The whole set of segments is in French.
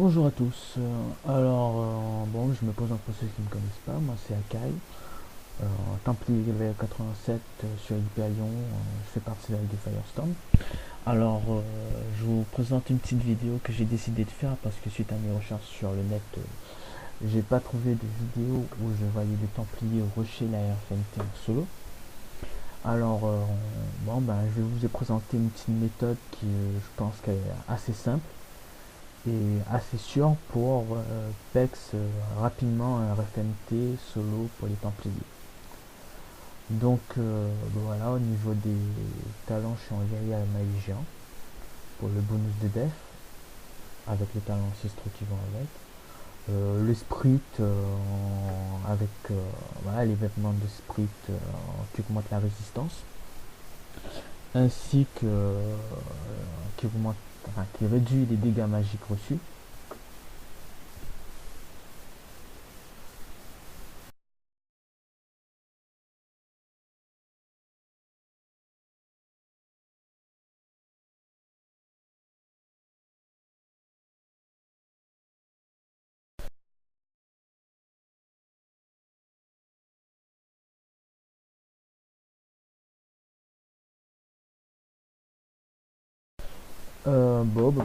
Bonjour à tous. Bon, je me présente pour ceux qui ne me connaissent pas. Moi, c'est Akai, Templier level 87 sur Hyperion. Je fais partie de la de Firestorm. Je vous présente une petite vidéo que j'ai décidé de faire parce que suite à mes recherches sur le net, j'ai pas trouvé de vidéo où je voyais des Templiers rusher la RFNT en solo. Je vais vous présenter une petite méthode qui, je pense, qu'elle est assez simple et assez sûr pour PEX rapidement un RFMT solo pour les Templiers. Voilà, au niveau des talents, je suis en guerrier à magie géant pour le bonus de def avec les talents ancestraux qui vont avec. Le sprint avec voilà, les vêtements de sprint qui augmentent la résistance ainsi que qui augmente, enfin, qui réduit les dégâts magiques reçus.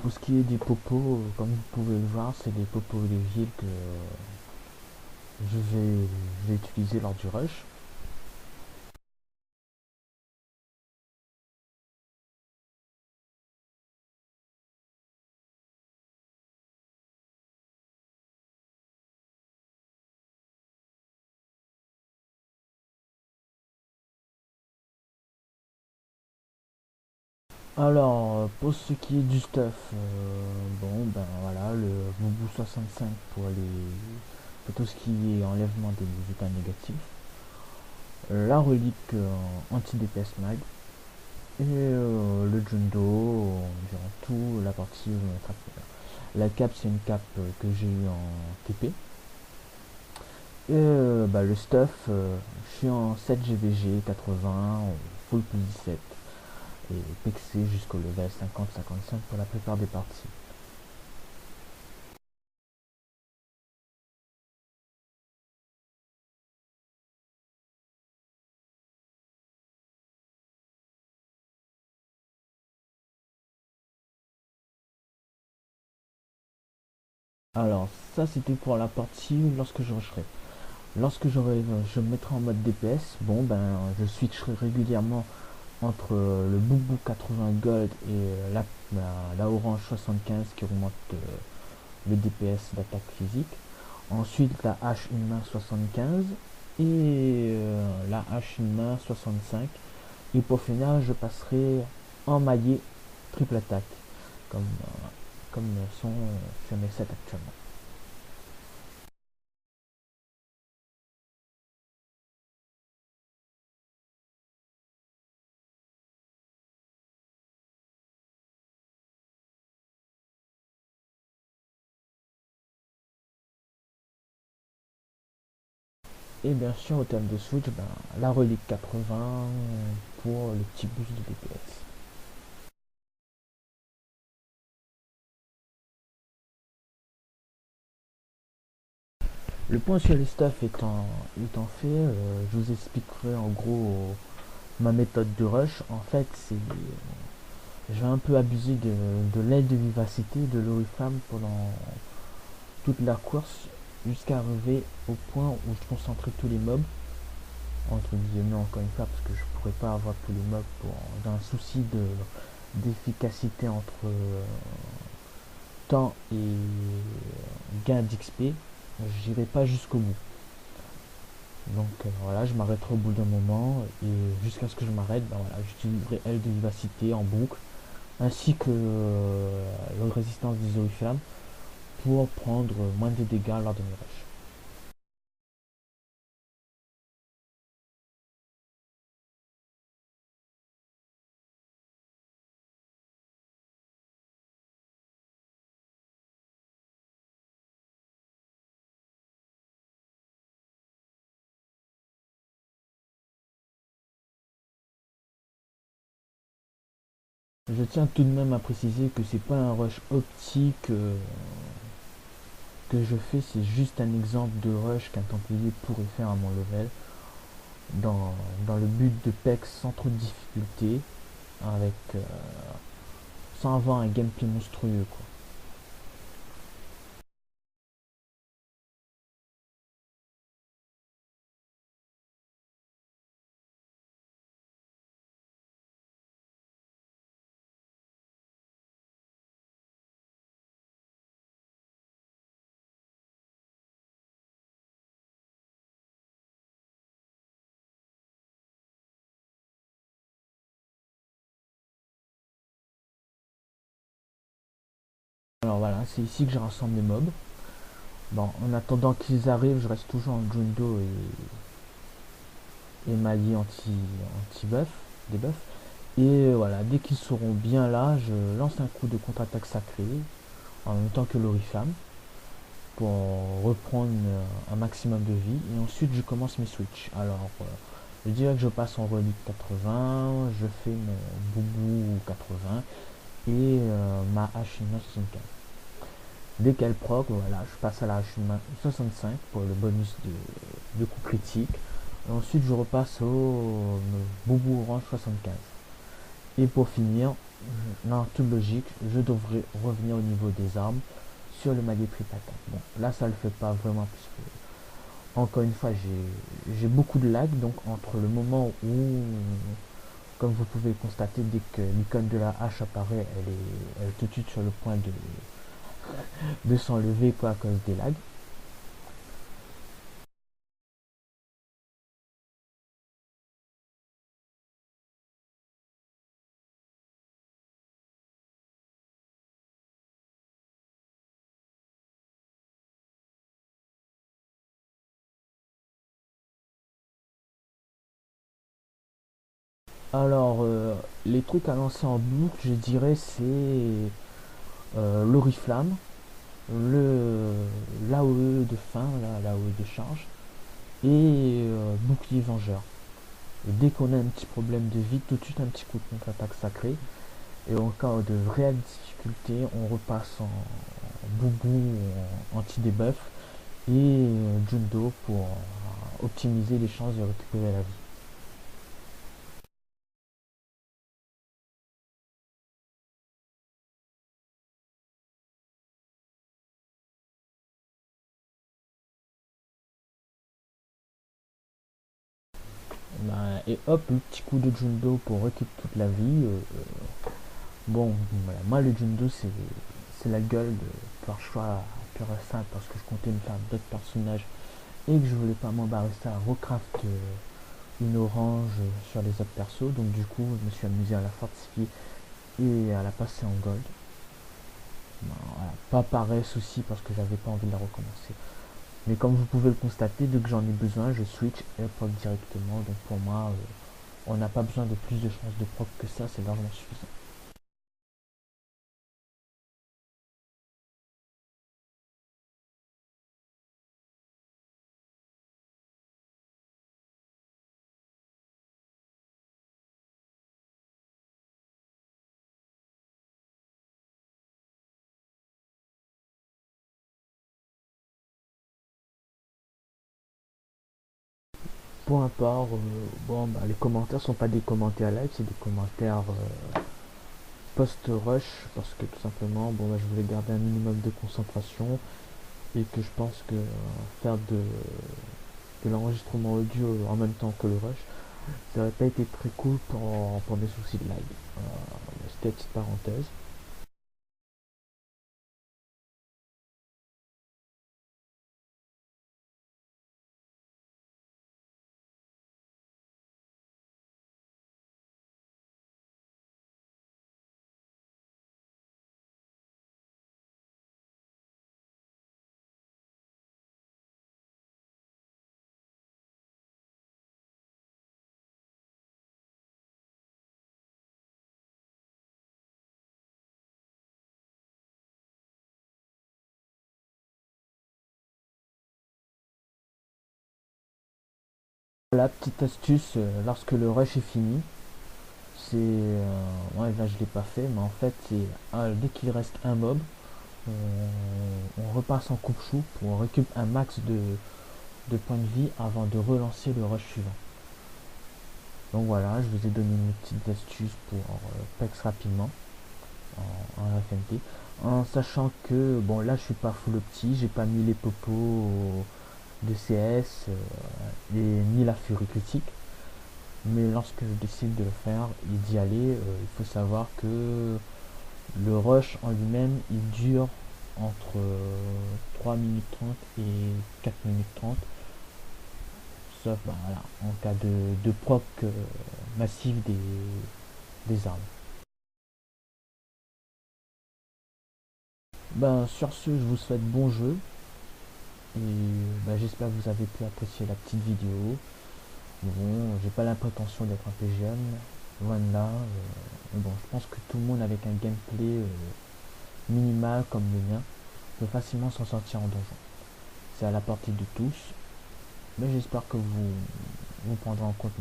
Pour ce qui est des popos, comme vous pouvez le voir, c'est des popos de ville que je vais utiliser lors du rush. Pour ce qui est du stuff, voilà, le Boubou 65 pour tout ce qui est enlèvement des états négatifs, la relique anti-DPS mag, et le Jundo, durant tout la partie la cape, c'est une cape que j'ai eu en TP. Le stuff, je suis en 7 GVG 80, full plus 17 et PXC jusqu'au level 50-55 pour la plupart des parties. Alors ça c'était pour la partie lorsque je rusherai. Je me mettrai en mode DPS, je switcherai régulièrement entre le Boubou 80 Gold et la Orange 75 qui augmente le DPS d'attaque physique. Ensuite la hache une main 75 et la hache une main 65. Et pour finir, je passerai en maillet triple attaque, comme sont sur mes sets actuellement. Et bien sûr, au thème de switch, la relique 80 pour le petit boost de DPS. Le point sur les stuff étant fait, je vous expliquerai en gros ma méthode de rush. En fait, je vais un peu abuser de l'aile de vivacité de l'Oriflamme pendant toute la course jusqu'à arriver au point où je concentrais tous les mobs entre guillemets encore une fois parce que je pourrais pas avoir tous les mobs dans un souci d'efficacité entre temps et gain d'XP. J'irai pas jusqu'au bout. Voilà, je m'arrêterai au bout d'un moment et jusqu'à ce que je m'arrête, j'utiliserai aile de vivacité en boucle ainsi que la résistance des oriflammes pour prendre moins de dégâts lors de mes rushs. Je tiens tout de même à préciser que c'est pas un rush optique que je fais, c'est juste un exemple de rush qu'un Templier pourrait faire à mon level, dans, dans le but de PEX sans trop de difficulté, avec sans avoir un gameplay monstrueux quoi. Alors voilà, c'est ici que je rassemble mes mobs. Bon, en attendant qu'ils arrivent, je reste toujours en Jundo et Mali anti-buff, des buffs. Et voilà, dès qu'ils seront bien là, je lance un coup de contre-attaque sacré, en même temps que l'Oriflamme, pour reprendre un maximum de vie. Et ensuite, je commence mes switches. Alors, je dirais que je passe en relique 80, je fais mon boubou 80 et ma hache 75. Dès qu'elle proc, voilà, je passe à la hache 65 pour le bonus de coup critique. Et ensuite, je repasse au boubou orange 75. Et pour finir, dans toute logique, je devrais revenir au niveau des armes sur le maillet triple attaque. Bon, là, ça le fait pas vraiment puisque, encore une fois, j'ai beaucoup de lag. Donc, entre le moment où, comme vous pouvez le constater, dès que l'icône de la hache apparaît, elle est tout de suite sur le point de s'enlever quoi, à cause des lags. Alors, les trucs à lancer en boucle, je dirais, c'est l'Oriflamme, le l'AOE de fin, l'AOE de charge, et bouclier vengeur. Et dès qu'on a un petit problème de vie, tout de suite un petit coup de contre-attaque sacré. Et en cas de réelle difficulté, on repasse en boubou, en anti-debuff et Jundo pour optimiser les chances de récupérer la vie. Ben, et hop, le petit coup de Jundo pour récupérer toute la vie. Bon, voilà. Moi le Jundo c'est la gueule de par choix pur et simple parce que je comptais me faire d'autres personnages et que je voulais pas m'embarrasser à recraft une orange sur les autres persos. Donc du coup, je me suis amusé à la fortifier et à la passer en gold. Ben, voilà. Pas paresse aussi parce que j'avais pas envie de la recommencer. Mais comme vous pouvez le constater, dès que j'en ai besoin, je switch et proc directement. Donc pour moi, on n'a pas besoin de plus de chances de proc que ça, c'est largement suffisant. Pour un part, bon, bah, les commentaires sont pas des commentaires live, c'est des commentaires post-rush parce que tout simplement, bon, bah, je voulais garder un minimum de concentration et que je pense que faire de l'enregistrement audio en même temps que le rush, ça n'aurait pas été très cool pour des soucis de lag. C'était une petite parenthèse. La petite astuce, lorsque le rush est fini, c'est ouais, là je l'ai pas fait, mais en fait c'est dès qu'il reste un mob, on repasse en coupe-chou pour on récupère un max de points de vie avant de relancer le rush suivant. Donc voilà, je vous ai donné une petite astuce pour PEX rapidement en FNP. En sachant que, bon là je suis pas full opti, j'ai pas mis les popos de CS et ni la furie critique. Mais lorsque je décide de le faire et d'y aller, il faut savoir que le rush en lui-même, il dure entre 3 minutes 30 et 4 minutes 30, sauf bah, voilà, en cas de proc massif des armes. Ben, sur ce, je vous souhaite bon jeu et ben, j'espère que vous avez pu apprécier la petite vidéo. Bon, j'ai pas la prétention d'être un PGM, loin de là. Mais bon, je pense que tout le monde avec un gameplay minimal comme le mien peut facilement s'en sortir en donjon. C'est à la portée de tous, mais j'espère que vous prendrez en compte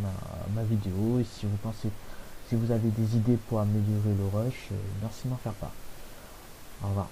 ma vidéo et si vous pensez, si vous avez des idées pour améliorer le rush, merci de m'en faire part. Au revoir.